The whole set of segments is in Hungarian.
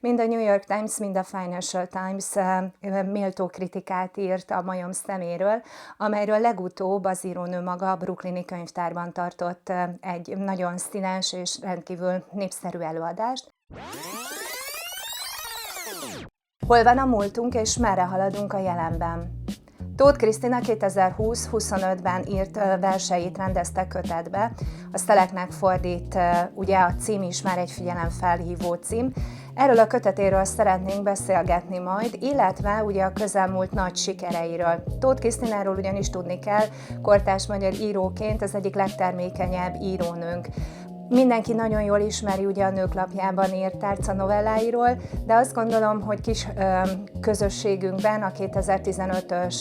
Mind a New York Times, mind a Financial Times méltó kritikát írt a majom szeméről, amelyről legutóbb az írónő maga a brooklyni könyvtárban tartott egy nagyon színes és rendkívül népszerű előadást. Hol van a múltunk és merre haladunk a jelenben? Tóth Krisztina 2020-25-ben írt verseit rendezte kötetbe. A Szeleknek fordít, ugye a cím is már egy figyelemfelhívó cím. Erről a kötetéről szeretnénk beszélgetni majd, illetve ugye a közelmúlt nagy sikereiről. Tóth Krisztináról ugyanis tudni kell, kortárs magyar íróként az egyik legtermékenyebb írónőnk. Mindenki nagyon jól ismeri ugye a Nőklapjában írt tárca novelláiról, de azt gondolom, hogy kis közösségünkben a 2015-ös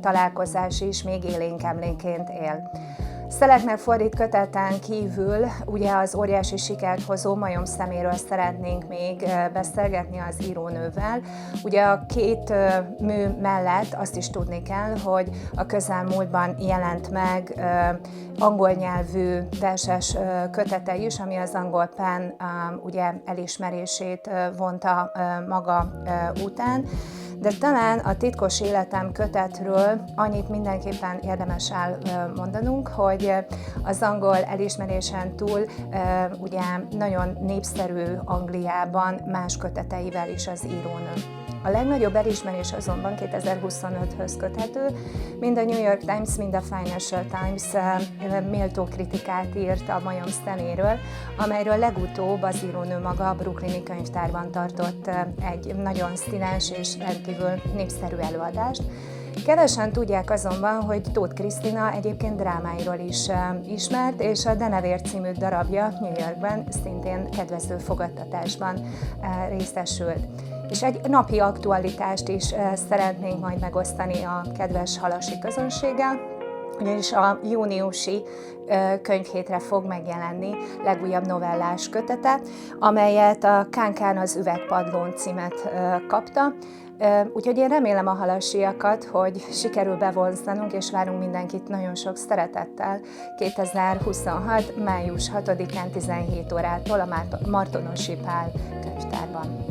találkozás is még élénk emlékként él. Szeleknek fordít köteten kívül ugye az óriási sikert hozó Majom szeméről szeretnénk még beszélgetni az írónővel. Ugye a két mű mellett azt is tudni kell, hogy a közelmúltban jelent meg angol nyelvű verses kötete is, ami az angol pen ugye elismerését vonta maga után. De talán a Titkos életem kötetről annyit mindenképpen érdemes elmondanunk, hogy az angol elismerésen túl ugye nagyon népszerű Angliában más köteteivel is az írónő. A legnagyobb elismerés azonban 2025-höz köthető, mind a New York Times, mind a Financial Times méltó kritikát írt a majom szeméről, amelyről legutóbb az írónő maga a brooklyni könyvtárban tartott egy nagyon színes és rendkívül népszerű előadást. Kevesen tudják azonban, hogy Tóth Krisztina egyébként drámáiról is ismert, és a Denevér című darabja New Yorkban szintén kedvező fogadtatásban részesült. És egy napi aktualitást is szeretnénk majd megosztani a kedves halasi közönséggel, ugyanis a júniusi könyvhétre fog megjelenni legújabb novellás kötete, amelyet a Kánkán az üvegpadlón címet kapta. Úgyhogy én remélem a halasiakat, hogy sikerül bevonzanunk, és várunk mindenkit nagyon sok szeretettel 2026. május 6-án 17 órától a Martonosi Pál könyvtárban.